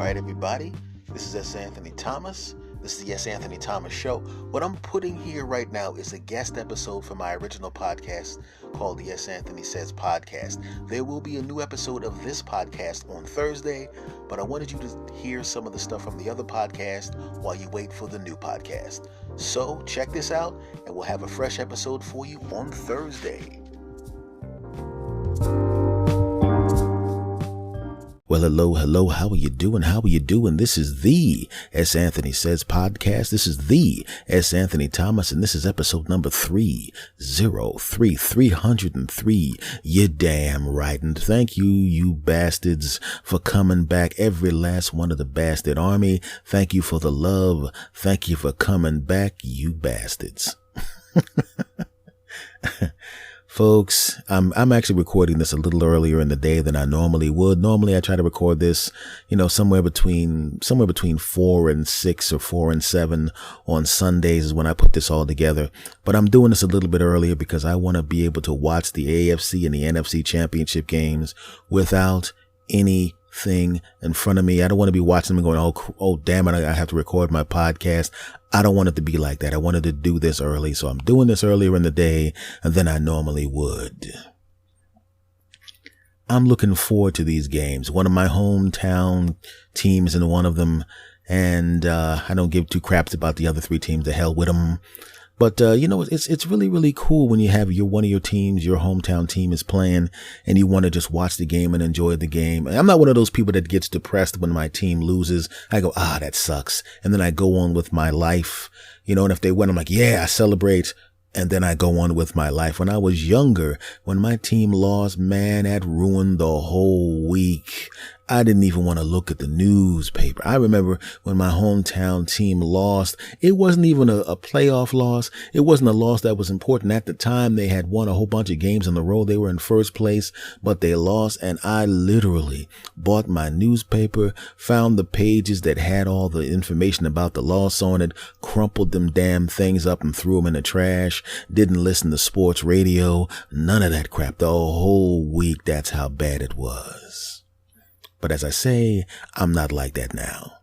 right, everybody. This is S. Anthony Thomas. This is the S. Anthony Thomas Show. What I'm putting here right now is a guest episode for my original podcast called the S. Anthony Says Podcast. There will be a new episode of this podcast on Thursday, but I wanted you to hear some of the stuff from the other podcast while you wait for the new podcast. So check this out, and we'll have a fresh episode for you on Thursday. Well, hello, how are you doing? This is the S. Anthony Says Podcast. This is the S. Anthony Thomas, and this is episode number 303. You're damn right, and thank you, you bastards, for coming back, every last one of the bastard army. Thank you for the love. Thank you for coming back, you bastards. Folks, I'm actually recording this a little earlier in the day than I normally would. Normally, I try to record this, somewhere between 4 and 6 or 4 and 7 on Sundays is when I put this all together. But I'm doing this a little bit earlier because I want to be able to watch the AFC and the NFC championship games without anything in front of me. I don't want to be watching them and going, oh, damn it, I have to record my podcast. I don't want it to be like that. I wanted to do this early, so I'm doing this earlier in the day than I normally would. I'm looking forward to these games. One of my hometown teams in one of them, and I don't give two craps about the other three teams. The hell with them. But, it's really, really cool when you have one of your teams, your hometown team is playing and you want to just watch the game and enjoy the game. I'm not one of those people that gets depressed when my team loses. I go, that sucks. And then I go on with my life, and if they win, I'm like, yeah, I celebrate. And then I go on with my life. When I was younger, when my team lost, man, that ruined the whole week. I didn't even want to look at the newspaper. I remember when my hometown team lost, it wasn't even a playoff loss. It wasn't a loss that was important. At the time, they had won a whole bunch of games in a row. They were in first place, but they lost. And I literally bought my newspaper, found the pages that had all the information about the loss on it, crumpled them damn things up and threw them in the trash, didn't listen to sports radio, none of that crap. The whole week, that's how bad it was. But as I say, I'm not like that now.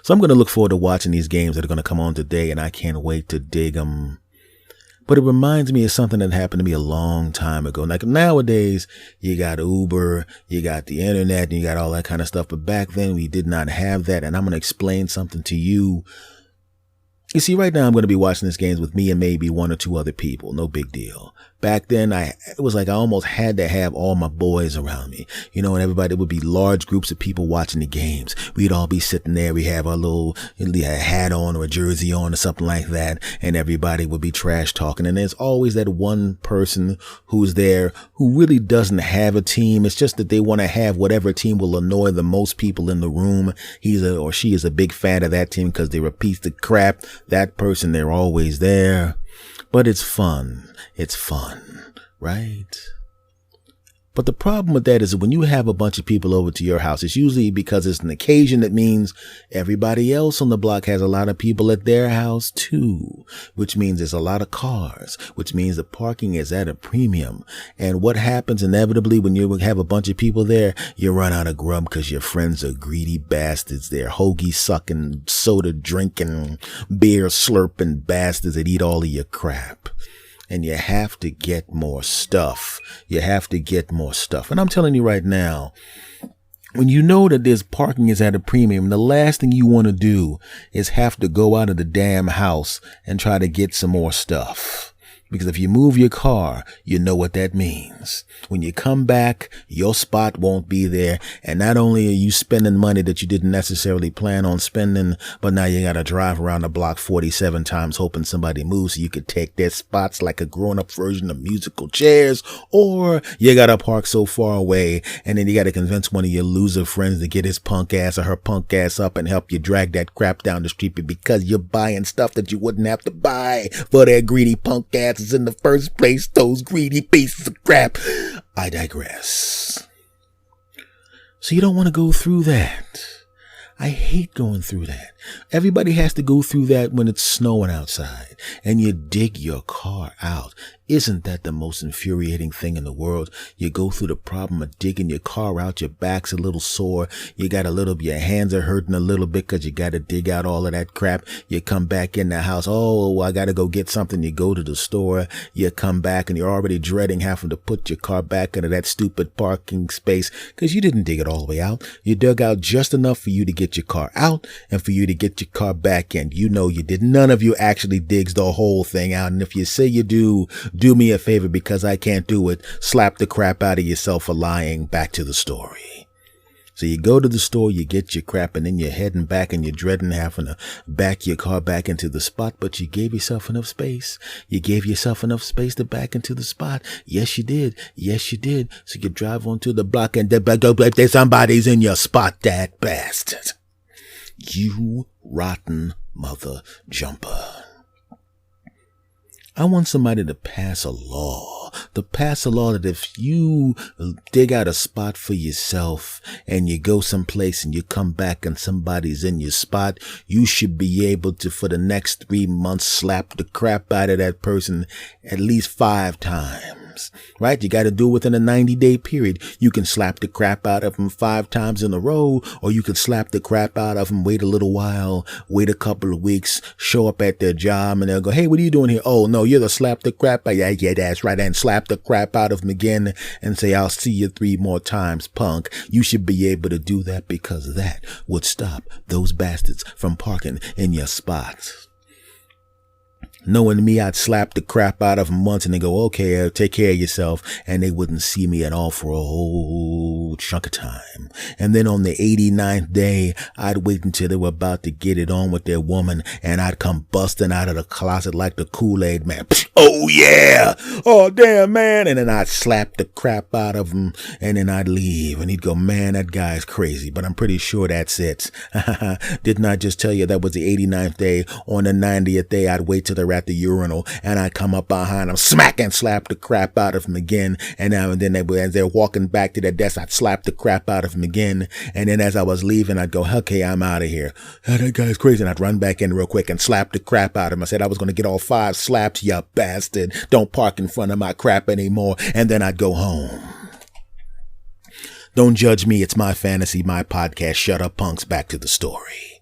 So I'm going to look forward to watching these games that are going to come on today, and I can't wait to dig them. But it reminds me of something that happened to me a long time ago. Like nowadays, you got Uber, you got the internet, and you got all that kind of stuff. But back then, we did not have that. And I'm going to explain something to you. You see, right now I'm going to be watching these games with me and maybe one or two other people. No big deal. Back then, it was like I almost had to have all my boys around me, and everybody would be large groups of people watching the games. We'd all be sitting there. We have our little hat on or a jersey on or something like that. And everybody would be trash talking. And there's always that one person who's there who really doesn't have a team. It's just that they want to have whatever team will annoy the most people in the room. He or she is a big fan of that team because they're a piece of crap. That person, they're always there. But it's fun. It's fun, right? But the problem with that is when you have a bunch of people over to your house, it's usually because it's an occasion that means everybody else on the block has a lot of people at their house too, which means there's a lot of cars, which means the parking is at a premium. And what happens inevitably when you have a bunch of people there, you run out of grub because your friends are greedy bastards. They're hoagie sucking, soda drinking, beer slurping bastards that eat all of your crap. And you have to get more stuff. And I'm telling you right now, when you know that this parking is at a premium, the last thing you want to do is have to go out of the damn house and try to get some more stuff. Because if you move your car, you know what that means. When you come back, your spot won't be there. And not only are you spending money that you didn't necessarily plan on spending, but now you got to drive around the block 47 times hoping somebody moves so you could take their spots like a grown-up version of musical chairs. Or you got to park so far away and then you got to convince one of your loser friends to get his punk ass or her punk ass up and help you drag that crap down the street because you're buying stuff that you wouldn't have to buy for their greedy punk asses in the first place, those greedy pieces of crap. I digress. So you don't want to go through that. I hate going through that. Everybody has to go through that when it's snowing outside and you dig your car out. Isn't that the most infuriating thing in the world? You go through the problem of digging your car out. Your back's a little sore. You got your hands are hurting a little bit because you got to dig out all of that crap. You come back in the house. Oh, I got to go get something. You go to the store. You come back and you're already dreading having to put your car back into that stupid parking space because you didn't dig it all the way out. You dug out just enough for you to get your car out and for you to get your car back in. You know you did. None of you actually digs the whole thing out. And if you say you do me a favor because I can't do it. Slap the crap out of yourself for lying. Back to the story. So you go to the store, you get your crap, and then you're heading back and you're dreading having to back your car back into the spot, but you gave yourself enough space. You gave yourself enough space to back into the spot. Yes, you did. Yes, you did. So you drive onto the block and there's somebody's in your spot, that bastard. You rotten mother jumper. I want somebody to pass a law that if you dig out a spot for yourself and you go someplace and you come back and somebody's in your spot, you should be able to, for the next 3 months, slap the crap out of that person at least 5 times. Right? You got to do it within a 90-day period. You can slap the crap out of them 5 times in a row, or you could slap the crap out of them, wait a little while, wait a couple of weeks, show up at their job, and they'll go, hey, what are you doing here? Oh, no, you're the slap the crap out. Yeah, that's right. And slap the crap out of them again and say, I'll see you 3 more times, punk. You should be able to do that because that would stop those bastards from parking in your spots. Knowing me, I'd slap the crap out of them once and they go, okay, take care of yourself. And they wouldn't see me at all for a whole chunk of time. And then on the 89th day, I'd wait until they were about to get it on with their woman. And I'd come busting out of the closet like the Kool-Aid man. Oh, yeah. Oh, damn, man. And then I'd slap the crap out of him. And then I'd leave. And he'd go, man, that guy's crazy. But I'm pretty sure that's it. Didn't I just tell you that was the 89th day? On the 90th day, I'd wait till they're at the urinal and I'd come up behind them, smack and slap the crap out of them again. And now and then as they're walking back to their desk, I'd slap the crap out of them again. And then as I was leaving, I'd go, okay, I'm out of here. Oh, that guy's crazy. And I'd run back in real quick and slap the crap out of him. I said I was going to get all 5 slaps, you bastard. Don't park in front of my crap anymore. And then I'd go home. Don't judge me. It's my fantasy, my podcast. Shut up, punks. Back to the story.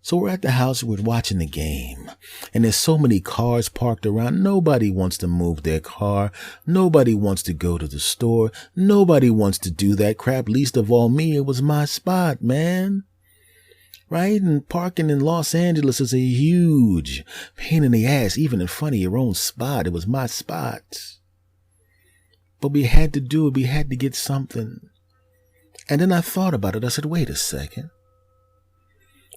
So we're at the house, we're watching the game, and there's so many cars parked around. Nobody wants to move their car. Nobody wants to go to the store. Nobody wants to do that crap. Least of all me. It was my spot, man. Right? And parking in Los Angeles is a huge pain in the ass, even in front of your own spot. It was my spot. But we had to do it. We had to get something. And then I thought about it. I said, wait a second.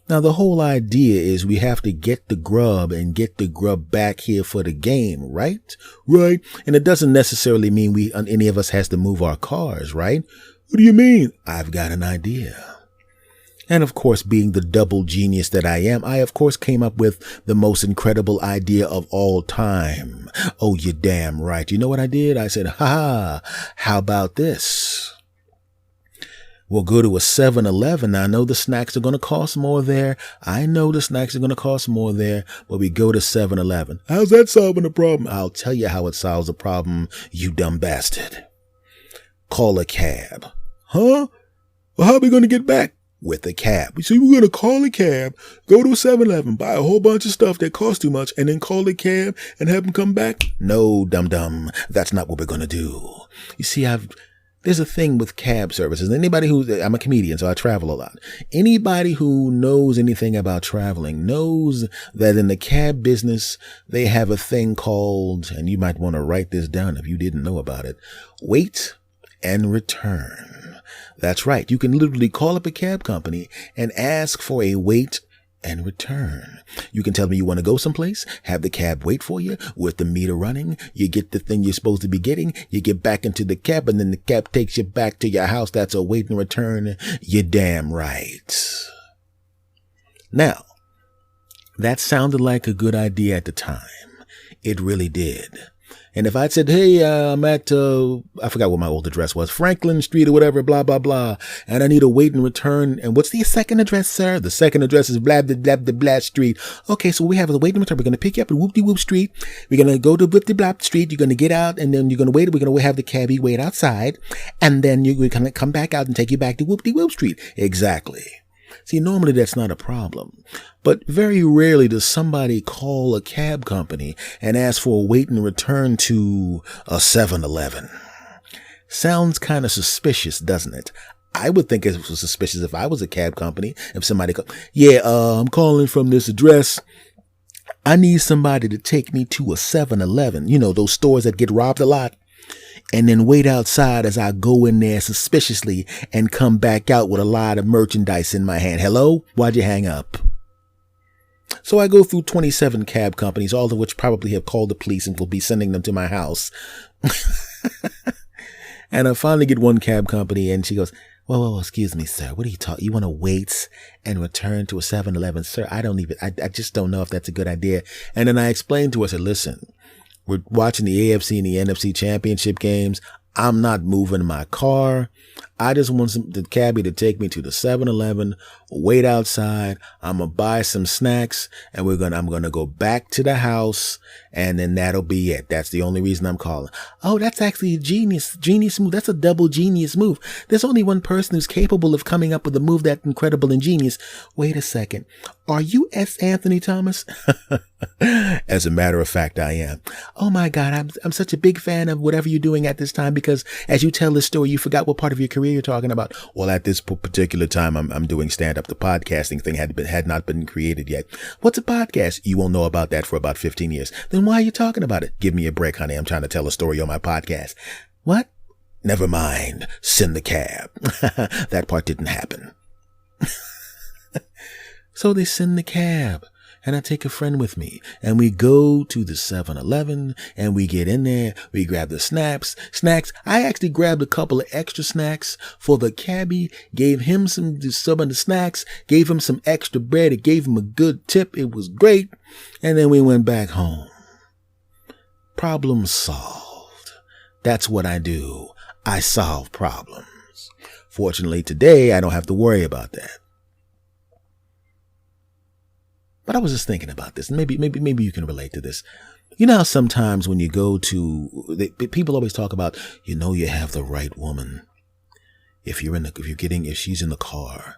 Now, the whole idea is we have to get the grub and get the grub back here for the game, right? Right. And it doesn't necessarily mean any of us has to move our cars, right? What do you mean? I've got an idea. And of course, being the double genius that I am, I of course came up with the most incredible idea of all time. Oh, you're damn right. You know what I did? I said, how about this? We'll go to a 7-Eleven. I know the snacks are going to cost more there. But we go to 7-Eleven. How's that solving the problem? I'll tell you how it solves the problem, you dumb bastard. Call a cab. Huh? Well, how are we going to get back? With a cab. So we're going to call a cab, go to a 7-Eleven, buy a whole bunch of stuff that costs too much, and then call a cab and have them come back? No, dum-dum. That's not what we're going to do. You see, there's a thing with cab services. I'm a comedian, so I travel a lot. Anybody who knows anything about traveling knows that in the cab business, they have a thing called, and you might want to write this down if you didn't know about it, wait and return. That's right. You can literally call up a cab company and ask for a wait and return. You can tell me you want to go someplace, have the cab wait for you with the meter running. You get the thing you're supposed to be getting. You get back into the cab and then the cab takes you back to your house. That's a wait and return. You're damn right. Now, that sounded like a good idea at the time. It really did. And if I'd said, hey, I'm at, I forgot what my old address was, Franklin Street or whatever, blah, blah, blah, and I need a wait and return. And what's the second address, sir? The second address is blah, blah, blah, blah, blah street. Okay, so we have a wait and return. We're going to pick you up at Whoop-de-Whoop Street. We're going to go to Whoop-de-Blah Street. You're going to get out, and then you're going to wait. We're going to have the cabbie wait outside, and then we're going to come back out and take you back to Whoop-de-Whoop Street. Exactly. See, normally that's not a problem, but very rarely does somebody call a cab company and ask for a wait and return to a 7-Eleven. Sounds kind of suspicious, doesn't it? I would think it was suspicious if I was a cab company. If somebody called, I'm calling from this address. I need somebody to take me to a 7-Eleven. You know, those stores that get robbed a lot. And then wait outside as I go in there suspiciously and come back out with a lot of merchandise in my hand. Hello? Why'd you hang up? So I go through 27 cab companies, all of which probably have called the police and will be sending them to my house. And I finally get one cab company and she goes, well, excuse me, sir. What are you talking? You want to wait and return to a 7-Eleven? Sir, I just don't know if that's a good idea. And then I explained to her, I said, listen, we're watching the AFC and the NFC championship games. I'm not moving my car. I just want the cabbie to take me to the 7-Eleven, wait outside. I'm going to buy some snacks and I'm going to go back to the house and then that'll be it. That's the only reason I'm calling. Oh, that's actually a genius move. That's a double genius move. There's only one person who's capable of coming up with a move that incredible and genius. Wait a second. Are you S. Anthony Thomas? As a matter of fact, I am. Oh my God. I'm such a big fan of whatever you're doing at this time because as you tell this story, you forgot what part of your career you're talking about. Well, at this particular time, I'm doing stand-up. The podcasting thing had not been created yet. What's a podcast? You won't know about that for about 15 years. Then why are you talking about it? Give me a break, honey. I'm trying to tell a story on my podcast. What? Never mind. Send the cab. That part didn't happen. So they send the cab. And I take a friend with me and we go to the 7-Eleven and we get in there. We grab the snacks. I actually grabbed a couple of extra snacks for the cabbie, gave him some of the snacks, gave him some extra bread. It gave him a good tip. It was great. And then we went back home. Problem solved. That's what I do. I solve problems. Fortunately, today I don't have to worry about that. But I was just thinking about this. Maybe you can relate to this. You know how sometimes when you go to, people always talk about, you have the right woman. If she's in the car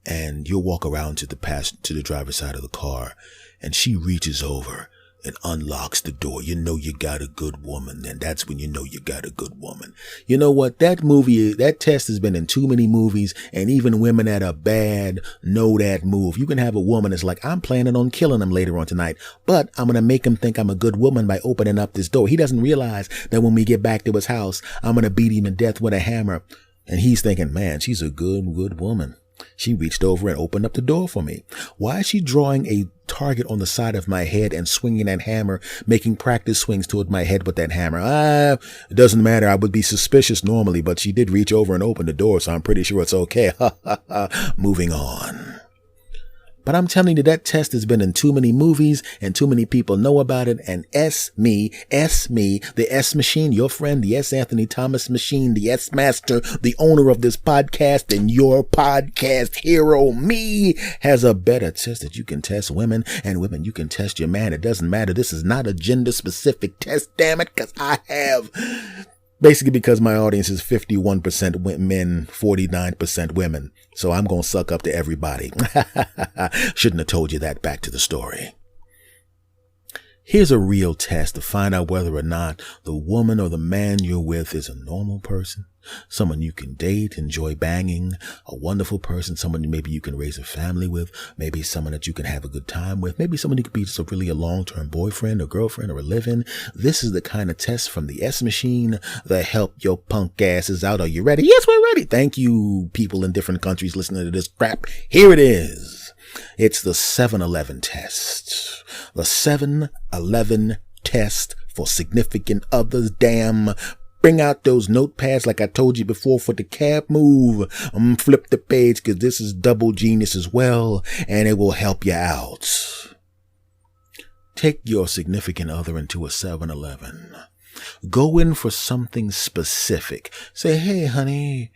and you'll walk around to the driver's side of the car and she reaches over and unlocks the door, you got a good woman. And that's when you got a good woman. You know what? That test has been in too many movies, and even women that are bad know that move. You can have a woman that's like, I'm planning on killing him later on tonight, but I'm going to make him think I'm a good woman by opening up this door. He doesn't realize that when we get back to his house, I'm going to beat him to death with a hammer. And he's thinking, man, she's a good woman. She reached over and opened up the door for me. Why is she drawing a target on the side of my head and swinging that hammer, making practice swings toward my head with that hammer? It doesn't matter. I would be suspicious normally, but she did reach over and open the door, so I'm pretty sure it's okay. Moving on. But I'm telling you, that test has been in too many movies and too many people know about it. And me, the S machine, your friend, the S. Anthony Thomas machine, the S master, the owner of this podcast and your podcast hero, me, has a better test that you can test women, and women, you can test your man. It doesn't matter. This is not a gender specific test, damn it, because I have... Basically because my audience is 51% men, 49% women. So I'm going to suck up to everybody. Shouldn't have told you that. Back to the story. Here's a real test to find out whether or not the woman or the man you're with is a normal person, someone you can date, enjoy banging, a wonderful person, someone maybe you can raise a family with, maybe someone that you can have a good time with, maybe someone you could be just a long-term boyfriend or girlfriend or a live-in. This is the kind of test from the S machine that help your punk asses out. Are you ready? Yes, we're ready. Thank you, people in different countries listening to this crap. Here it is. It's the 7-Eleven test. The 7-Eleven test for significant others. Damn. Bring out those notepads like I told you before for the cab move. Flip the page because this is double genius as well, and it will help you out. Take your significant other into a 7-Eleven. Go in for something specific. Say, hey, honey,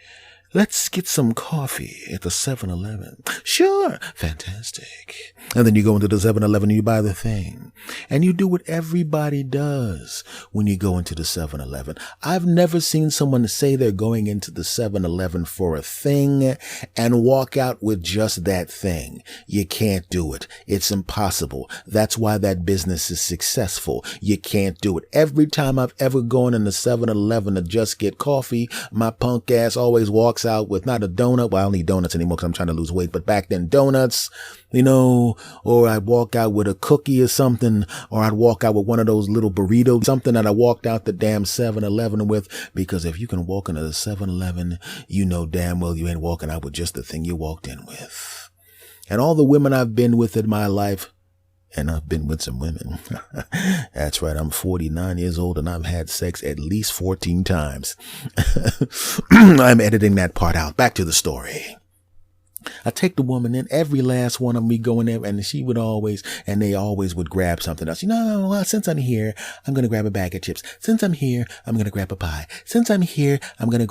let's get some coffee at the 7-Eleven. Sure. Fantastic. And then you go into the 7-Eleven and you buy the thing. And you do what everybody does when you go into the 7-Eleven. I've never seen someone say they're going into the 7-Eleven for a thing and walk out with just that thing. You can't do it. It's impossible. That's why that business is successful. You can't do it. Every time I've ever gone in the 7-Eleven to just get coffee, my punk ass always walks out with not a donut. Well, I don't need donuts anymore because I'm trying to lose weight, but back then donuts, or I'd walk out with a cookie or something, or I'd walk out with one of those little burritos, something that I walked out the damn 7-Eleven with, because if you can walk into the 7-Eleven, you know damn well you ain't walking out with just the thing you walked in with. And all the women I've been with in my life, and I've been with some women. That's right. I'm 49 years old and I've had sex at least 14 times. I'm editing that part out. Back to the story. I take the woman in, every last one of me go in there, and they always would grab something else. Well, since I'm here, I'm going to grab a bag of chips. Since I'm here, I'm going to grab a pie. Since I'm here, I'm going to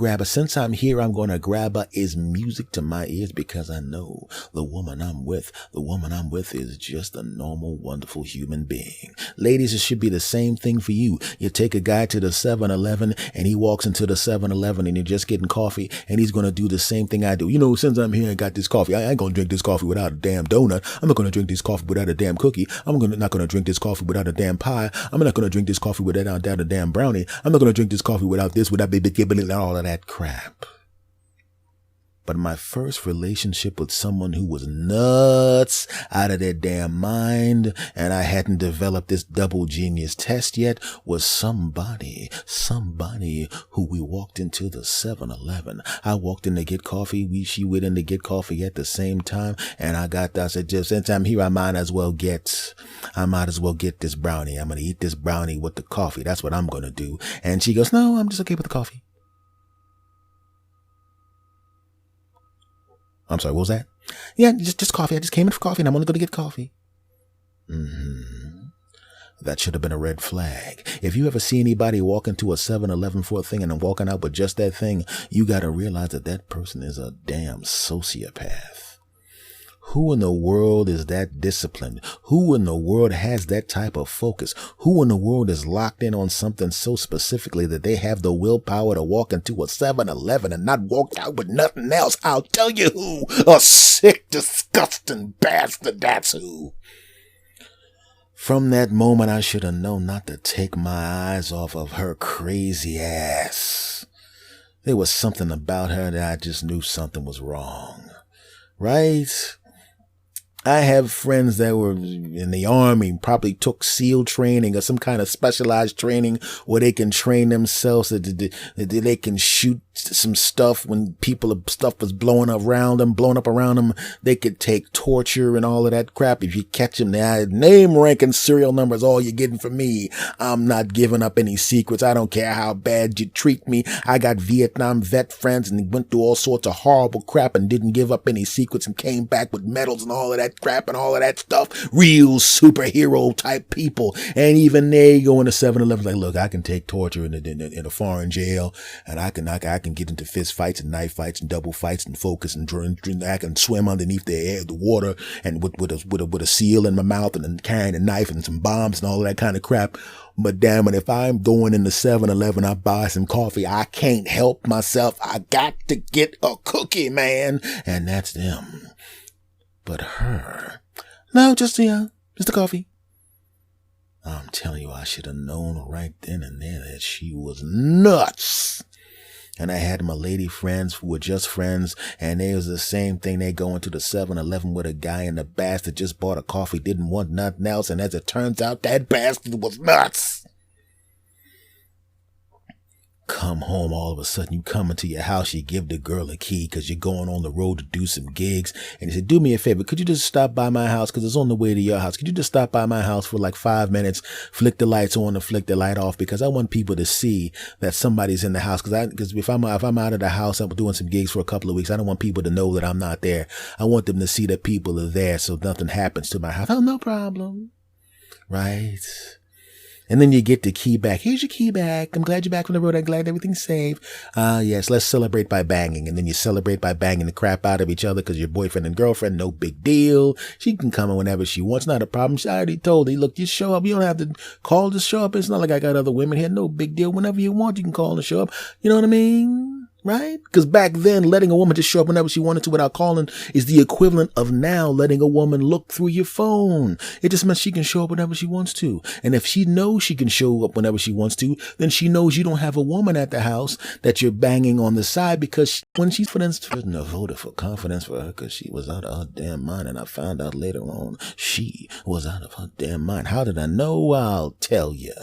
grab is music to my ears, because I know the woman I'm with is just a normal, wonderful human being. Ladies, it should be the same thing for you. You take a guy to the 7-Eleven and he walks into the 7-Eleven and you're just getting coffee, and he's going to do the same thing I do. Since I'm here, I got this coffee. I ain't gonna drink this coffee without a damn donut. I'm not gonna drink this coffee without a damn cookie. Not gonna drink this coffee without a damn pie. I'm not gonna drink this coffee without a damn brownie. I'm not gonna drink this coffee without baby gibbling, all of that crap. But my first relationship with someone who was nuts out of their damn mind, and I hadn't developed this double genius test yet, was somebody who we walked into the 7-Eleven. I walked in to get coffee. She went in to get coffee at the same time. And I said, just since I'm here, I might as well get this brownie. I'm going to eat this brownie with the coffee. That's what I'm going to do. And she goes, no, I'm just okay with the coffee. I'm sorry, what was that? Yeah, just coffee. I just came in for coffee and I'm only going to get coffee. That should have been a red flag. If you ever see anybody walk into a 7-Eleven for a thing and then walking out with just that thing, you got to realize that person is a damn sociopath. Who in the world is that disciplined? Who in the world has that type of focus? Who in the world is locked in on something so specifically that they have the willpower to walk into a 7-Eleven and not walk out with nothing else? I'll tell you who. A sick, disgusting bastard, that's who. From that moment, I should have known not to take my eyes off of her crazy ass. There was something about her that I just knew something was wrong. Right? I have friends that were in the army, probably took SEAL training or some kind of specialized training where they can train themselves that they can shoot some stuff when stuff was blowing up around them. They could take torture and all of that crap. If you catch them, name, rank, and serial number is all you're getting from me. I'm not giving up any secrets. I don't care how bad you treat me. I got Vietnam vet friends and went through all sorts of horrible crap and didn't give up any secrets and came back with medals and all of that crap and all of that stuff. Real superhero type people. And even they go into 7-Eleven like, look, I can take torture in a foreign jail, and I can get into fist fights and knife fights and double fights and focus and I can swim underneath the water and with a seal in my mouth and then carrying a knife and some bombs and all of that kind of crap. But damn it, if I'm going in the 7-Eleven, I buy some coffee, I can't help myself. I got to get a cookie, man. And that's them. But her, no, just the coffee. I'm telling you, I should have known right then and there that she was nuts. And I had my lady friends who were just friends, and it was the same thing. They go into the 7-Eleven with a guy in the bastard just bought a coffee, didn't want nothing else, and as it turns out, that bastard was nuts. Come home, all of a sudden, you come into your house, you give the girl a key because you're going on the road to do some gigs. And you say, do me a favor, could you just stop by my house because it's on the way to your house? Could you just stop by my house for like 5 minutes, flick the lights on and flick the light off, because I want people to see that somebody's in the house. Because if I'm out of the house, I'm doing some gigs for a couple of weeks, I don't want people to know that I'm not there. I want them to see that people are there so nothing happens to my house. Oh, no problem. right? And then you get the key back. Here's your key back. I'm glad you're back from the road. I'm glad everything's safe. Yes, let's celebrate by banging. And then you celebrate by banging the crap out of each other because your boyfriend and girlfriend, no big deal. She can come in whenever she wants. Not a problem. She already told you, look, just show up. You don't have to call to show up. It's not like I got other women here. No big deal. Whenever you want, you can call and show up. You know what I mean? Right? Because back then, letting a woman just show up whenever she wanted to without calling is the equivalent of now letting a woman look through your phone. It just means she can show up whenever she wants to. And if she knows she can show up whenever she wants to, then she knows you don't have a woman at the house that you're banging on the side because when she's voted for confidence for her because she was out of her damn mind. And I found out later on she was out of her damn mind. How did I know? I'll tell you.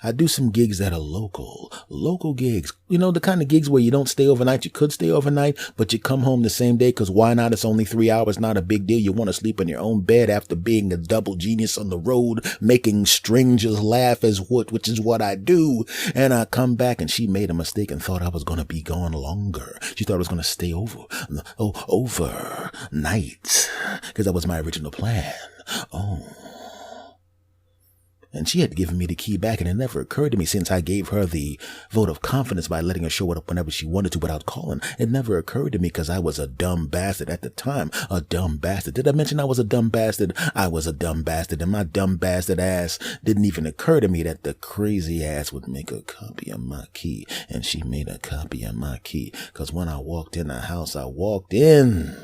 I do some gigs that are local gigs. You know, the kind of gigs where you don't stay overnight. You could stay overnight, but you come home the same day because why not? It's only 3 hours, not a big deal. You want to sleep in your own bed after being a double genius on the road, making strangers laugh which is what I do. And I come back and she made a mistake and thought I was going to be gone longer. She thought I was going to stay overnight because that was my original plan. And she had given me the key back, and it never occurred to me since I gave her the vote of confidence by letting her show up whenever she wanted to without calling. It never occurred to me because I was a dumb bastard at the time. A dumb bastard. Did I mention I was a dumb bastard? I was a dumb bastard, and my dumb bastard ass didn't even occur to me that the crazy ass would make a copy of my key. And she made a copy of my key because when I walked in the house, I walked in,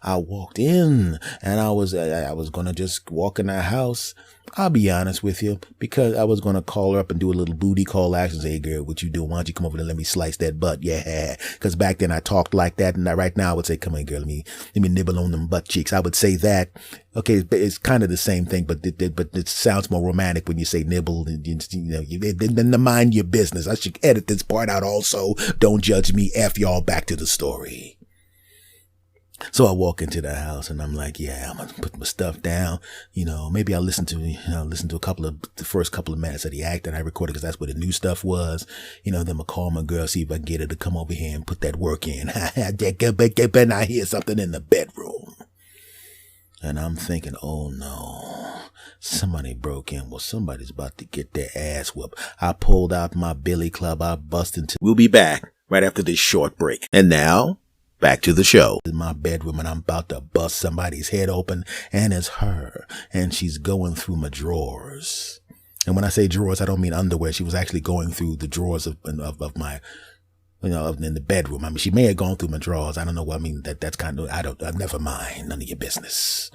and I was going to just walk in the house. I'll be honest with you, because I was going to call her up and do a little booty call action. Say, hey, girl, what you doing? Why don't you come over and let me slice that butt? Yeah. Because back then I talked like that. And right now I would say, come on, girl, let me nibble on them butt cheeks. I would say that. Okay. It's kind of the same thing, but it sounds more romantic when you say nibble. Then mind your business. I should edit this part out also. Don't judge me. F y'all, back to the story. So I walk into the house and I'm like, yeah, I'm going to put my stuff down. Maybe I'll listen to the first couple of minutes of the act that I recorded because that's where the new stuff was. Then I'll call my girl, see if I can get her to come over here and put that work in. And I hear something in the bedroom. And I'm thinking, oh no, somebody broke in. Well, somebody's about to get their ass whooped. I pulled out my billy club. I bust into. We'll be back right after this short break. And now, back to the show. In my bedroom and I'm about to bust somebody's head open and it's her and she's going through my drawers. And when I say drawers, I don't mean underwear. She was actually going through the drawers of my, in the bedroom. I mean, she may have gone through my drawers. I don't know. I mean, that's kind of, never mind. None of your business.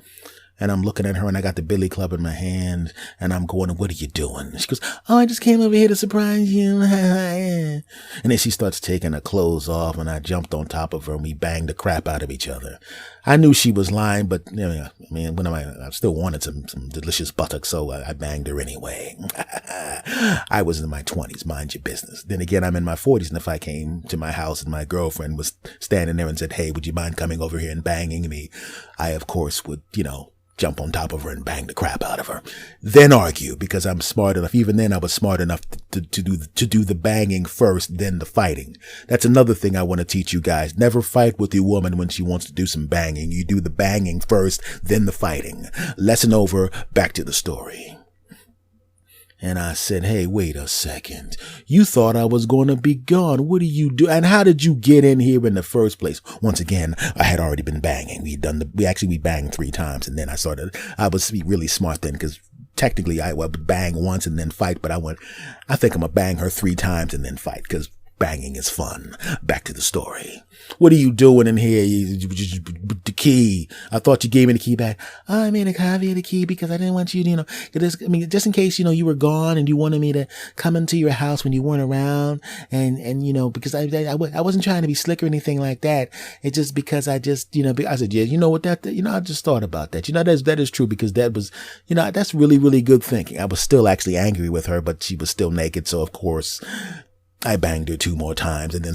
And I'm looking at her and I got the billy club in my hand and I'm going, what are you doing? She goes, oh, I just came over here to surprise you. And then she starts taking her clothes off and I jumped on top of her and we banged the crap out of each other. I knew she was lying, but I still wanted some delicious buttocks, so I banged her anyway. I was in my 20s, mind your business. Then again, I'm in my 40s, and if I came to my house and my girlfriend was standing there and said, hey, would you mind coming over here and banging me? I, of course, would, jump on top of her and bang the crap out of her. Then argue, because I'm smart enough. Even then, I was smart enough to do the banging first, then the fighting. That's another thing I want to teach you guys. Never fight with your woman when she wants to do some banging. You do the banging first, then the fighting. Lesson over, back to the story. And I said, hey, wait a second. You thought I was going to be gone. What do you do? And how did you get in here in the first place? Once again, I had already been banging. We banged 3 times. And then I was really smart then because technically I would bang once and then fight. But I think I'm going to bang her 3 times and then fight because banging is fun. Back to the story. What are you doing in here? The key. I thought you gave me the key back. Oh, I made a copy of the key because I didn't want you to, just in case, you were gone and you wanted me to come into your house when you weren't around. And because I wasn't trying to be slick or anything like that. It's just because I said, yeah, you know what I just thought about that. That is true because that was, that's really, really good thinking. I was still actually angry with her, but she was still naked. So of course, I banged her 2 more times and then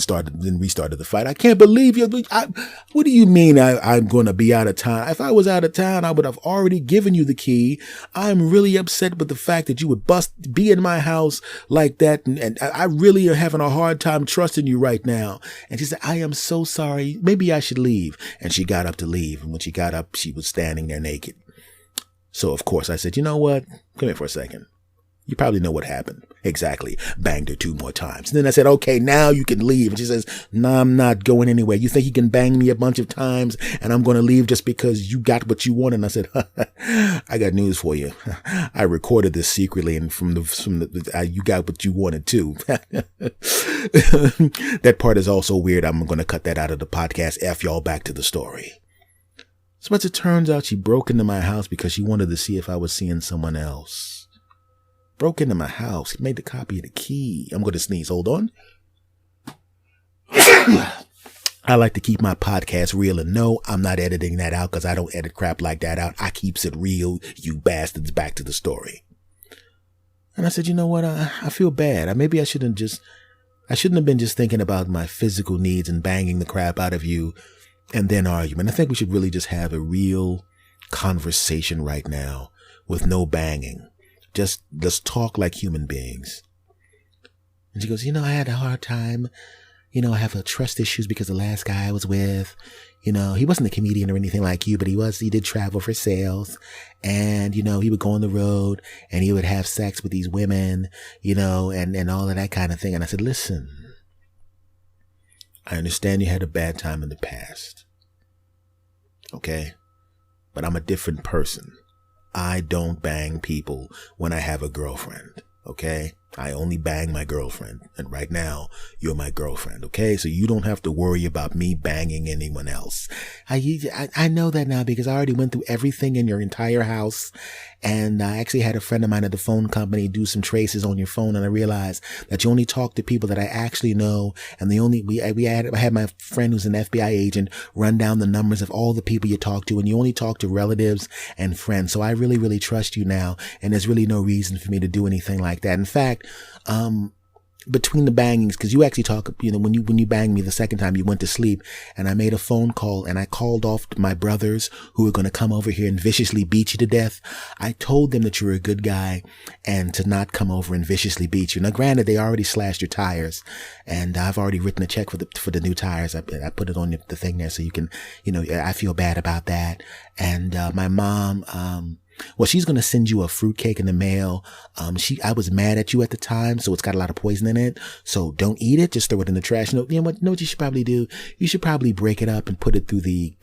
restarted the fight. I can't believe you. What do you mean I'm going to be out of town? If I was out of town, I would have already given you the key. I'm really upset with the fact that you would be in my house like that. And I really am having a hard time trusting you right now. And she said, I am so sorry. Maybe I should leave. And she got up to leave. And when she got up, she was standing there naked. So, of course, I said, you know what? Come here for a second. You probably know what happened. Exactly. Banged her 2 more times. And then I said, okay, now you can leave. And she says, no, I'm not going anywhere. You think you can bang me a bunch of times and I'm going to leave just because you got what you wanted? And I said, I got news for you. I recorded this secretly, and you got what you wanted too. That part is also weird. I'm going to cut that out of the podcast. F y'all, back to the story. So as it turns out, she broke into my house because she wanted to see if I was seeing someone else. Broke into my house. He made a copy of the key. I'm going to sneeze. Hold on. I like to keep my podcast real, and no, I'm not editing that out because I don't edit crap like that out. I keeps it real, you bastards. Back to the story. And I said, you know what? I feel bad. Maybe I shouldn't have been just thinking about my physical needs and banging the crap out of you and then arguing. I think we should really just have a real conversation right now with no banging. Just let's talk like human beings. And she goes, I had a hard time. I have trust issues because the last guy I was with, he wasn't a comedian or anything like you, but he did travel for sales. And, he would go on the road and he would have sex with these women, and all of that kind of thing. And I said, listen, I understand you had a bad time in the past. Okay. But I'm a different person. I don't bang people when I have a girlfriend, okay? I only bang my girlfriend. And right now, you're my girlfriend, okay? So you don't have to worry about me banging anyone else. I know that now because I already went through everything in your entire house. And I actually had a friend of mine at the phone company do some traces on your phone. And I realized that you only talk to people that I actually know. And I had my friend who's an FBI agent run down the numbers of all the people you talk to. And you only talk to relatives and friends. So I really, really trust you now. And there's really no reason for me to do anything like that. In fact, between the bangings, because you actually talk, when you banged me the second time, you went to sleep, and I made a phone call and I called off my brothers who were going to come over here and viciously beat you to death. I told them that you were a good guy and to not come over and viciously beat you. Now, granted, they already slashed your tires, and I've already written a check for the new tires. I put it on the thing there so you can, I feel bad about that. And my mom, well, she's going to send you a fruitcake in the mail. I was mad at you at the time, so it's got a lot of poison in it. So don't eat it. Just throw it in the trash. You know what you should probably do? You should probably break it up and put it through the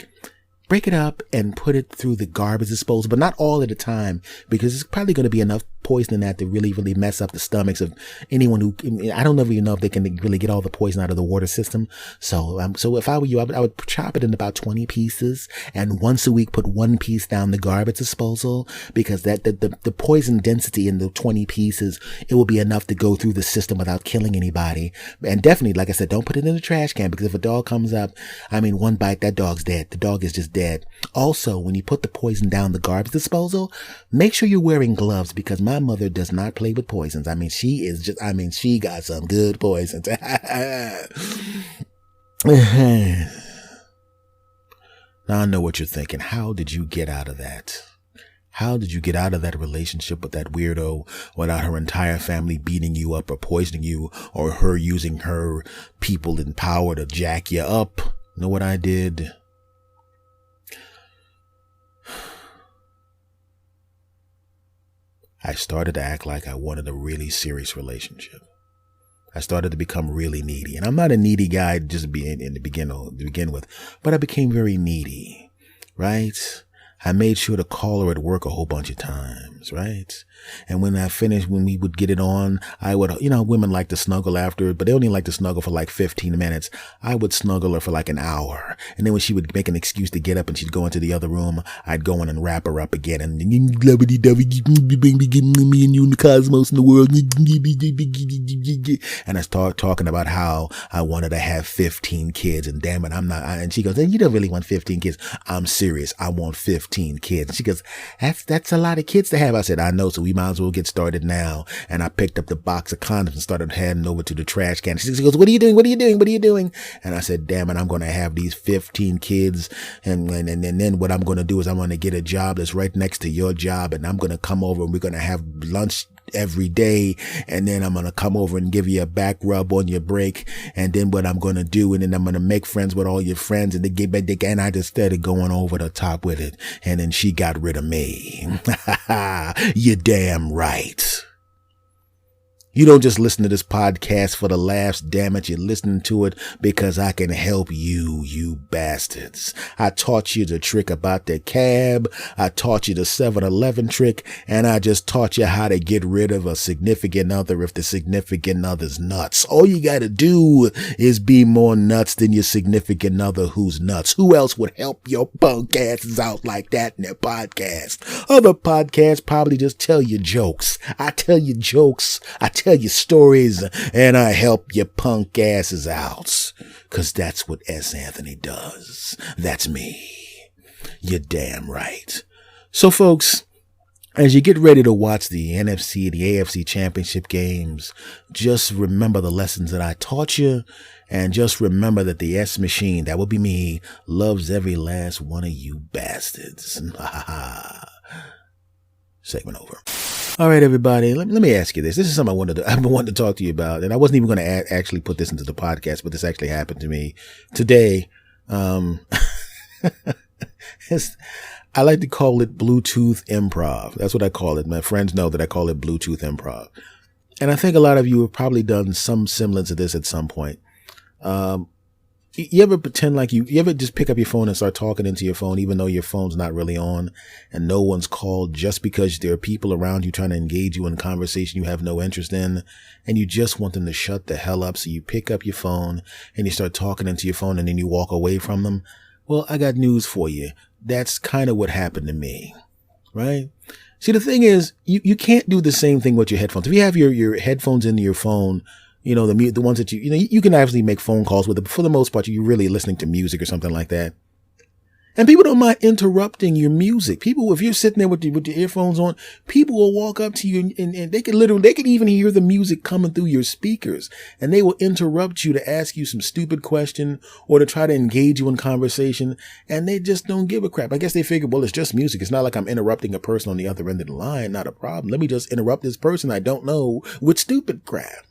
garbage disposal, but not all at a time, because it's probably going to be enough poison in that to really, really mess up the stomachs of anyone who, I don't even know if they can really get all the poison out of the water system. So if I were you, I would chop it in about 20 pieces, and once a week put 1 piece down the garbage disposal, because the poison density in the 20 pieces, it will be enough to go through the system without killing anybody. And definitely, like I said, don't put it in the trash can, because if a dog comes up, one bite, that dog's dead. The dog is just dead. Also, when you put the poison down the garbage disposal, make sure you're wearing gloves, because my mother does not play with poisons. She got some good poisons. Now I know what you're thinking. How did you get out of that? How did you get out of that relationship with that weirdo without her entire family beating you up or poisoning you, or her using her people in power to jack you up? You know what I did? I started to act like I wanted a really serious relationship. I started to become really needy. And I'm not a needy guy just being to begin with, but I became very needy, right? I made sure to call her at work a whole bunch of times, right? And when I finished, when we would get it on, I would, women like to snuggle after it, but they only like to snuggle for like 15 minutes. I would snuggle her for like an hour. And then when she would make an excuse to get up and she'd go into the other room, I'd go in and wrap her up again. And me and you in the cosmos in the world. And I start talking about how I wanted to have 15 kids. And damn it, I'm not. And she goes, you don't really want 15 kids. I'm serious. I want 15 kids. And she goes, that's a lot of kids to have. I said, I know. So we might as well get started now. And I picked up the box of condoms and started heading over to the trash can. She goes, what are you doing? What are you doing? What are you doing? And I said, damn it, I'm going to have these 15 kids. And then what I'm going to do is I'm going to get a job that's right next to your job. And I'm going to come over and we're going to have lunch every day. And then I'm going to come over and give you a back rub on your break. And then what I'm going to do, and then I'm going to make friends with all your friends. And and I just started going over the top with it. And then she got rid of me. You're damn right. You don't just listen to this podcast for the laughs, damn it. You're listening to it because I can help you, you bastards. I taught you the trick about the cab. I taught you the 7-Eleven trick. And I just taught you how to get rid of a significant other if the significant other's nuts. All you got to do is be more nuts than your significant other who's nuts. Who else would help your punk asses out like that in their podcast? Other podcasts probably just tell you jokes. I tell you jokes. I tell you stories, and I help your punk asses out. Cause that's what S. Anthony does. That's me. You're damn right. So folks, as you get ready to watch the NFC, the AFC championship games, just remember the lessons that I taught you. And just remember that the S machine, that will be me, loves every last one of you bastards. Segment over. All right, everybody, let me ask you this. This is something I've been wanting to talk to you about, and I wasn't even going to actually put this into the podcast, but this actually happened to me today. I like to call it Bluetooth improv. That's what I call it. My friends know that I call it Bluetooth improv. And I think a lot of you have probably done some semblance of this at some point. You ever pretend like you ever just pick up your phone and start talking into your phone, even though your phone's not really on and no one's called, just because there are people around you trying to engage you in conversation you have no interest in, and you just want them to shut the hell up. So you pick up your phone and you start talking into your phone and then you walk away from them. Well, I got news for you. That's kind of what happened to me, right? See, the thing is, you can't do the same thing with your headphones. If you have your headphones into your phone, you know, the ones that you can actually make phone calls with it, but for the most part, you're really listening to music or something like that. And people don't mind interrupting your music. People, if you're sitting there with your earphones on, people will walk up to you and they can even hear the music coming through your speakers, and they will interrupt you to ask you some stupid question or to try to engage you in conversation. And they just don't give a crap. I guess they figure, well, it's just music. It's not like I'm interrupting a person on the other end of the line. Not a problem. Let me just interrupt this person I don't know with stupid crap.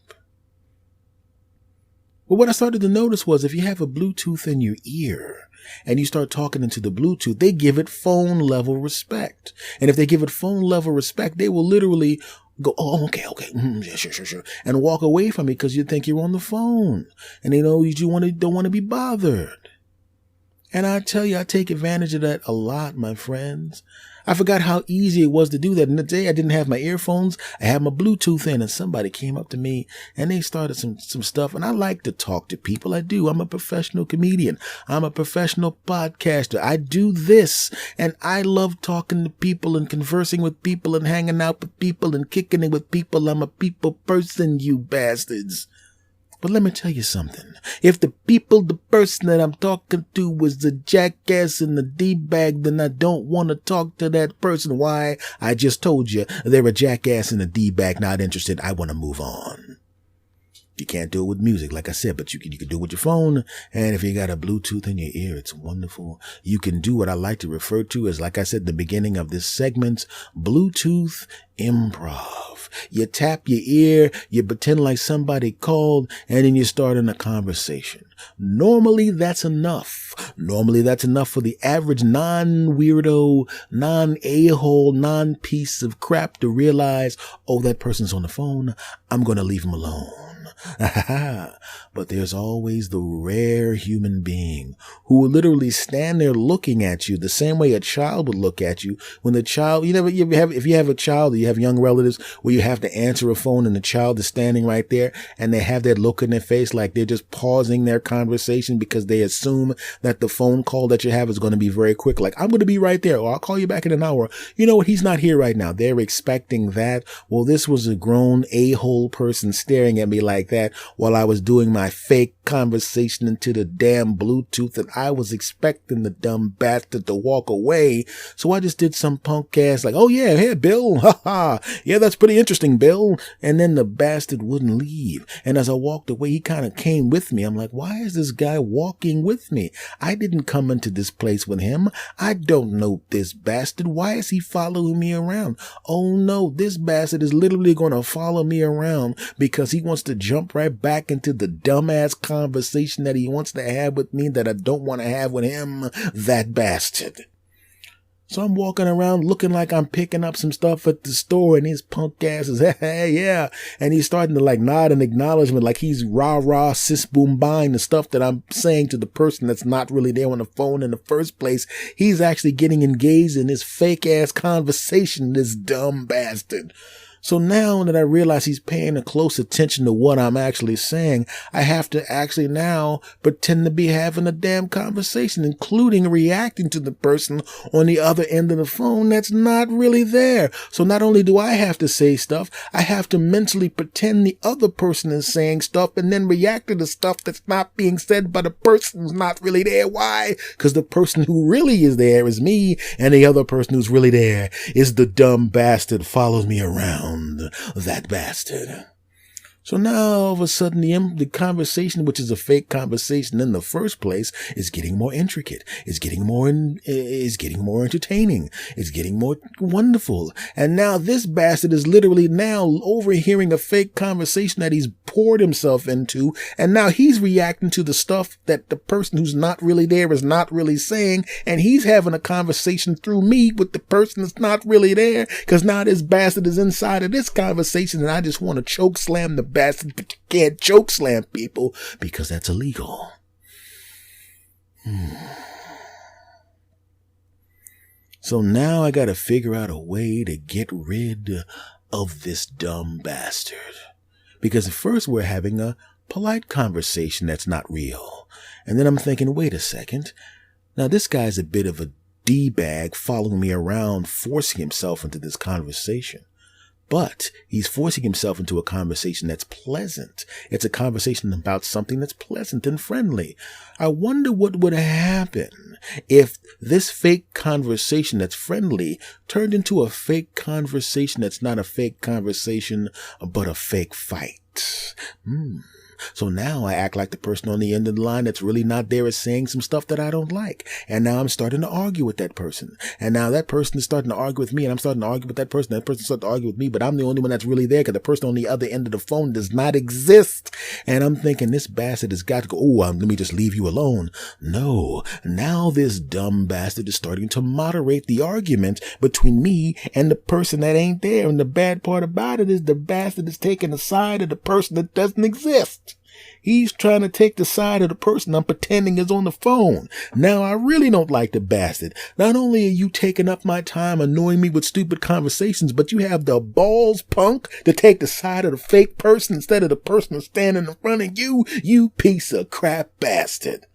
But what I started to notice was if you have a Bluetooth in your ear and you start talking into the Bluetooth, they give it phone level respect. And if they give it phone level respect, they will literally go, oh, okay. Yeah, sure. And walk away from it because you think you're on the phone and they know you don't want to be bothered. And I tell you, I take advantage of that a lot, my friends. I forgot how easy it was to do that. And the day I didn't have my earphones, I had my Bluetooth in, and somebody came up to me and they started some stuff. And I like to talk to people. I do. I'm a professional comedian. I'm a professional podcaster. I do this, and I love talking to people and conversing with people and hanging out with people and kicking it with people. I'm a people person, you bastards. But let me tell you something. If the person that I'm talking to was the jackass and the D-bag, then I don't want to talk to that person. Why? I just told you they're a jackass and a D-bag, not interested. I want to move on. You can't do it with music, like I said, but you can do it with your phone. And if you got a Bluetooth in your ear, it's wonderful. You can do what I like to refer to as, like I said, the beginning of this segment, Bluetooth improv. You tap your ear, you pretend like somebody called, and then you start in a conversation. Normally, that's enough. Normally, that's enough for the average non-weirdo, non-a-hole, non-piece of crap to realize, oh, that person's on the phone. I'm going to leave him alone. But there's always the rare human being who will literally stand there looking at you the same way a child would look at you. When the child, if you have a child or you have young relatives where you have to answer a phone and the child is standing right there and they have that look in their face like they're just pausing their conversation because they assume that the phone call that you have is going to be very quick. Like, I'm going to be right there, or I'll call you back in an hour. You know what? He's not here right now. They're expecting that. Well, this was a grown a-hole person staring at me like, like that while I was doing my fake conversation into the damn Bluetooth, and I was expecting the dumb bastard to walk away. So I just did some punk ass like, oh yeah, here, Bill. Ha ha. Yeah, that's pretty interesting, Bill. And then the bastard wouldn't leave. And as I walked away, he kind of came with me. I'm like, why is this guy walking with me? I didn't come into this place with him. I don't know this bastard. Why is he following me around? Oh no, this bastard is literally going to follow me around because he wants to jump right back into the dumbass conversation that he wants to have with me that I don't want to have with him, that bastard. So I'm walking around looking like I'm picking up some stuff at the store, and his punk ass is, hey, yeah. And he's starting to like nod in acknowledgement like he's rah-rah, sis boom buying the stuff that I'm saying to the person that's not really there on the phone in the first place. He's actually getting engaged in this fake ass conversation, this dumb bastard. So now that I realize he's paying a close attention to what I'm actually saying, I have to actually now pretend to be having a damn conversation, including reacting to the person on the other end of the phone that's not really there. So not only do I have to say stuff, I have to mentally pretend the other person is saying stuff and then react to the stuff that's not being said by the person who's not really there. Why? Because the person who really is there is me, and the other person who's really there is the dumb bastard follows me around. That bastard. So now all of a sudden the conversation, which is a fake conversation in the first place, is getting more intricate. It's getting more entertaining. It's getting more wonderful. And now this bastard is literally now overhearing a fake conversation that he's poured himself into. And now he's reacting to the stuff that the person who's not really there is not really saying. And he's having a conversation through me with the person that's not really there. Because now this bastard is inside of this conversation, and I just want to choke slam the bastard, but you can't choke slam people because that's illegal. So now I got to figure out a way to get rid of this dumb bastard. Because at first we're having a polite conversation that's not real. And then I'm thinking, wait a second. Now this guy's a bit of a D-bag following me around, forcing himself into this conversation. But he's forcing himself into a conversation that's pleasant. It's a conversation about something that's pleasant and friendly. I wonder what would happen if this fake conversation that's friendly turned into a fake conversation that's not a fake conversation, but a fake fight. So now I act like the person on the end of the line that's really not there is saying some stuff that I don't like. And now I'm starting to argue with that person. And now that person is starting to argue with me, and I'm starting to argue with that person. That person starts to argue with me, but I'm the only one that's really there because the person on the other end of the phone does not exist. And I'm thinking this bastard has got to go, let me just leave you alone. No, now this dumb bastard is starting to moderate the argument between me and the person that ain't there. And the bad part about it is the bastard is taking the side of the person that doesn't exist. He's trying to take the side of the person I'm pretending is on the phone. Now, I really don't like the bastard. Not only are you taking up my time annoying me with stupid conversations, but you have the balls, punk, to take the side of the fake person instead of the person that's standing in front of you, you piece of crap bastard.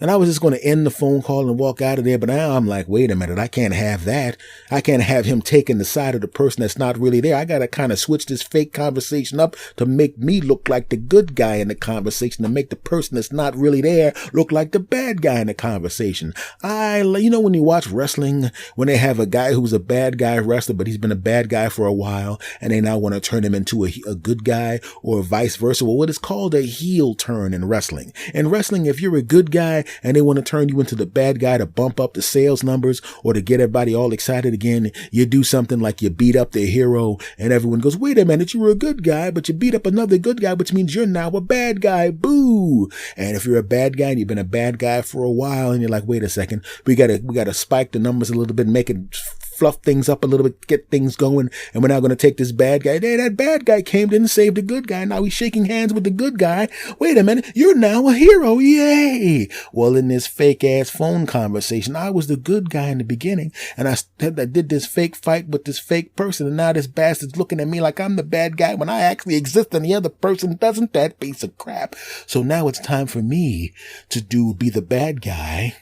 And I was just going to end the phone call and walk out of there. But now I'm like, wait a minute, I can't have that. I can't have him taking the side of the person that's not really there. I got to kind of switch this fake conversation up to make me look like the good guy in the conversation, to make the person that's not really there look like the bad guy in the conversation. You know, when you watch wrestling, when they have a guy who's a bad guy wrestler, but he's been a bad guy for a while, and they now want to turn him into a good guy, or vice versa. Well, what is called a heel turn in wrestling. In wrestling, if you're a good guy, and they want to turn you into the bad guy to bump up the sales numbers or to get everybody all excited again, you do something like you beat up their hero and everyone goes, wait a minute, you were a good guy, but you beat up another good guy, which means you're now a bad guy. Boo. And if you're a bad guy and you've been a bad guy for a while and you're like, wait a second, we gotta spike the numbers a little bit, make it fluff things up a little bit, get things going, and we're now going to take this bad guy. Hey, that bad guy came in and saved the good guy. Now he's shaking hands with the good guy. Wait a minute, you're now a hero. Yay. Well, in this fake ass phone conversation, I was the good guy in the beginning, and I did this fake fight with this fake person, and now this bastard's looking at me like I'm the bad guy when I actually exist and the other person doesn't. That piece of crap. So now it's time for me to be the bad guy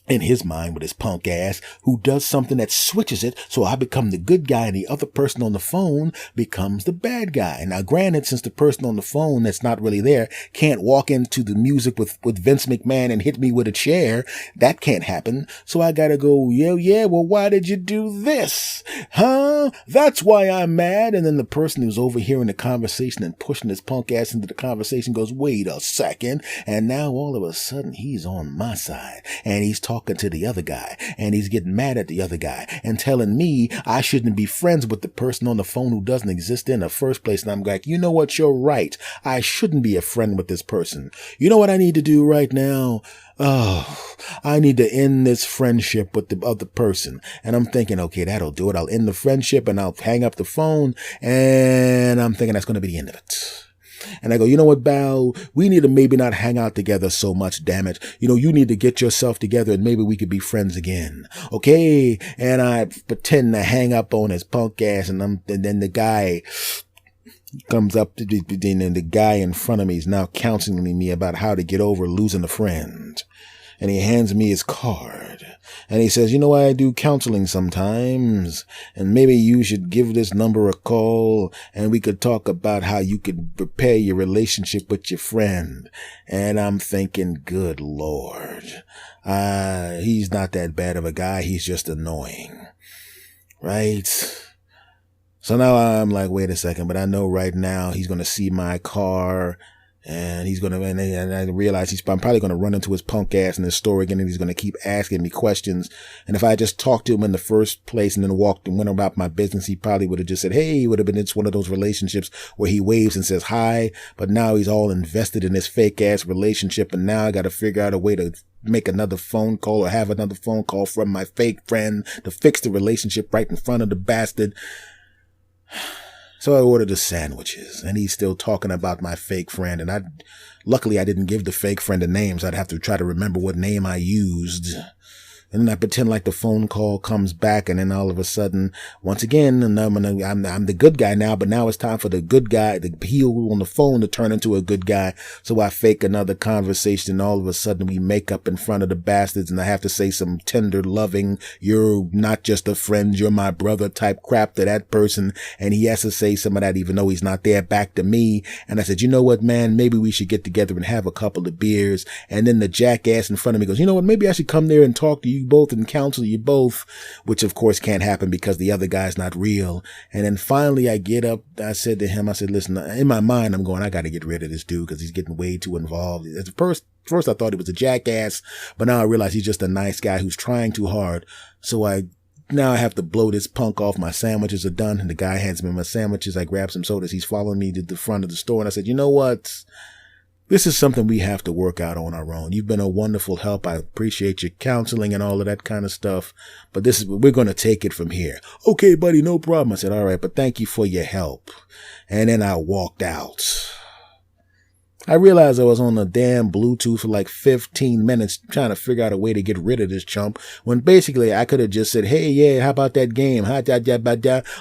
in his mind with his punk ass, who does something that switches it so I become the good guy and the other person on the phone becomes the bad guy. Now, granted, since the person on the phone that's not really there can't walk into the music with Vince McMahon and hit me with a chair, that can't happen. So I gotta go, yeah, well, why did you do this? Huh? That's why I'm mad. And then the person who's overhearing the conversation and pushing his punk ass into the conversation goes, wait a second. And now all of a sudden he's on my side and he's talking to the other guy, and he's getting mad at the other guy and telling me I shouldn't be friends with the person on the phone who doesn't exist in the first place. And I'm like, you know what? You're right. I shouldn't be a friend with this person. You know what I need to do right now? Oh, I need to end this friendship with the other person. And I'm thinking, okay, that'll do it. I'll end the friendship and I'll hang up the phone. And I'm thinking that's going to be the end of it. And I go, you know what, Bao? We need to maybe not hang out together so much, damn it. You need to get yourself together and maybe we could be friends again. Okay? And I pretend to hang up on his punk ass and then the guy comes up to the guy in front of me is now counseling me about how to get over losing a friend. And he hands me his card. And he says, you know, I do counseling sometimes, and maybe you should give this number a call, and we could talk about how you could repair your relationship with your friend. And I'm thinking, good Lord, he's not that bad of a guy. He's just annoying. Right? So now I'm like, wait a second, but I know right now he's going to see my car. And he's going to, and I realize I'm probably going to run into his punk ass in his store again, and he's going to keep asking me questions. And if I just talked to him in the first place and then walked and went about my business, he probably would have just said, hey, it's one of those relationships where he waves and says hi, but now he's all invested in this fake ass relationship. And now I got to figure out a way to make another phone call or have another phone call from my fake friend to fix the relationship right in front of the bastard. So I ordered the sandwiches, and he's still talking about my fake friend. And luckily I didn't give the fake friend a name, so I'd have to try to remember what name I used. And then I pretend like the phone call comes back, and then all of a sudden, once again, and I'm the good guy now, but now it's time for the good guy, the heel on the phone, to turn into a good guy. So I fake another conversation, and all of a sudden we make up in front of the bastards, and I have to say some tender, loving, you're not just a friend, you're my brother type crap to that person. And he has to say some of that even though he's not there, back to me. And I said, you know what, man, maybe we should get together and have a couple of beers. And then the jackass in front of me goes, you know what, maybe I should come there and talk to you both and counsel you both, which of course can't happen because the other guy's not real. And then finally I get up, I said to him, I said, listen, in my mind, I'm going, I got to get rid of this dude because he's getting way too involved. At first I thought he was a jackass, but now I realize he's just a nice guy who's trying too hard. So now I have to blow this punk off. My sandwiches are done, and the guy hands me my sandwiches. I grab some sodas. He's following me to the front of the store, and I said, you know what? This is something we have to work out on our own. You've been a wonderful help. I appreciate your counseling and all of that kind of stuff. But we're going to take it from here. Okay, buddy, no problem. I said, all right, but thank you for your help. And then I walked out. I realized I was on the damn Bluetooth for like 15 minutes trying to figure out a way to get rid of this chump, when basically I could have just said, hey, yeah, how about that game?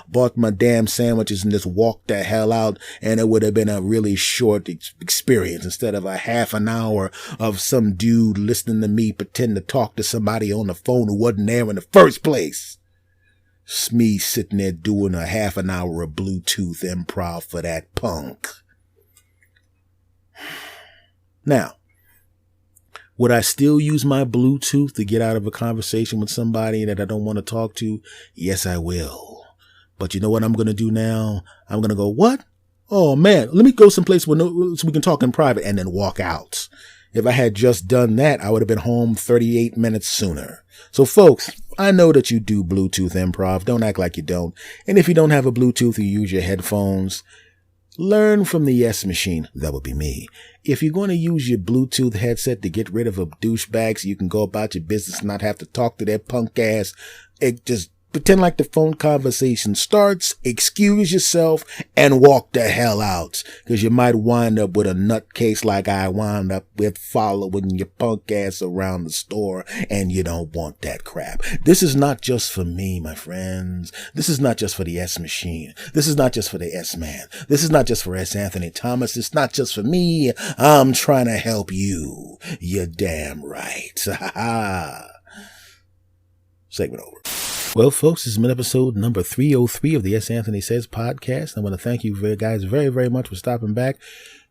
Bought my damn sandwiches and just walked the hell out, and it would have been a really short experience instead of a half an hour of some dude listening to me pretend to talk to somebody on the phone who wasn't there in the first place. It's me sitting there doing a half an hour of Bluetooth improv for that punk. Now, would I still use my Bluetooth to get out of a conversation with somebody that I don't want to talk to? Yes, I will. But you know what I'm going to do now? I'm going to go, what? Oh, man, let me go someplace so we can talk in private, and then walk out. If I had just done that, I would have been home 38 minutes sooner. So, folks, I know that you do Bluetooth improv. Don't act like you don't. And if you don't have a Bluetooth, you use your headphones. Learn from the yes machine. That would be me. If you're going to use your Bluetooth headset to get rid of a douchebag so you can go about your business and not have to talk to their punk ass, just pretend like the phone conversation starts, excuse yourself, and walk the hell out. Because you might wind up with a nutcase like I wound up with, following your punk ass around the store, and you don't want that crap. This is not just for me, my friends. This is not just for the S Machine. This is not just for the S Man. This is not just for S Anthony Thomas. It's not just for me. I'm trying to help you. You're damn right. Ha ha. Segment over. Well, folks, this has been episode number 303 of the S. Anthony Says podcast. I want to thank you guys very, very much for stopping back.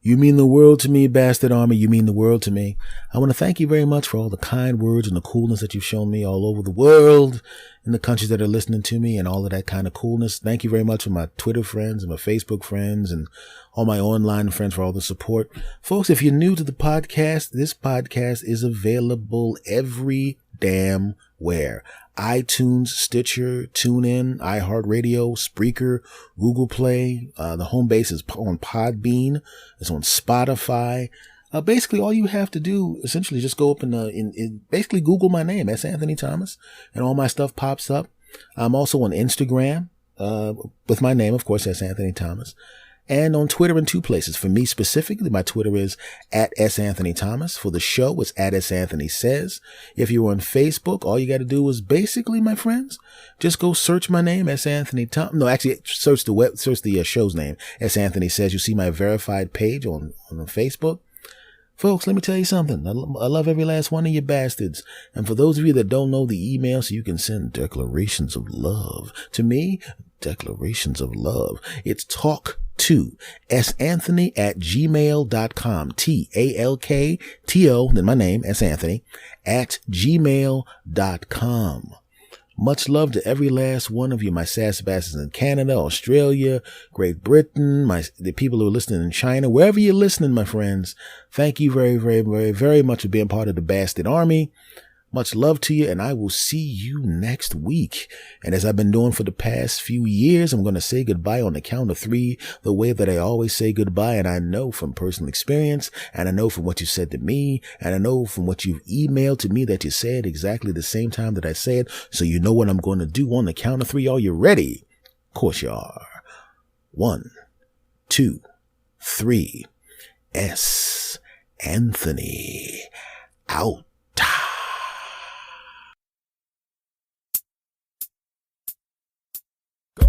You mean the world to me, Bastard Army. You mean the world to me. I want to thank you very much for all the kind words and the coolness that you've shown me all over the world, in the countries that are listening to me, and all of that kind of coolness. Thank you very much for my Twitter friends and my Facebook friends and all my online friends for all the support. Folks, if you're new to the podcast, this podcast is available every damn where. iTunes, Stitcher, TuneIn, iHeartRadio, Spreaker, Google Play. The home base is on Podbean. It's on Spotify. Basically, all you have to do, essentially, just go up and basically Google my name, S. Anthony Thomas, and all my stuff pops up. I'm also on Instagram with my name, of course, S. Anthony Thomas. And on Twitter in two places. For me specifically, my Twitter is at S. Anthony Thomas. For the show, it's at S. Anthony Says. If you're on Facebook, all you got to do is basically, my friends, just go search my name, S. Anthony Thomas. No, actually, search the show's name, S. Anthony Says. You see my verified page on Facebook. Folks, let me tell you something. I love every last one of you bastards. And for those of you that don't know the email, so you can send declarations of love to me, declarations of love. It's talk2 santhony@gmail.com. TALKTO, then my name, S. Anthony, @gmail.com. Much love to every last one of you, my sass bastards in Canada, Australia, Great Britain, the people who are listening in China, wherever you're listening, my friends. Thank you very, very, very, very much for being part of the Bastard Army. Much love to you, and I will see you next week. And as I've been doing for the past few years, I'm going to say goodbye on the count of 3, the way that I always say goodbye. And I know from personal experience, and I know from what you said to me, and I know from what you've emailed to me that you said exactly the same time that I said. So you know what I'm going to do on the count of 3. Are you ready? Of course you are. 1, 2, 3. S. Anthony out. Go!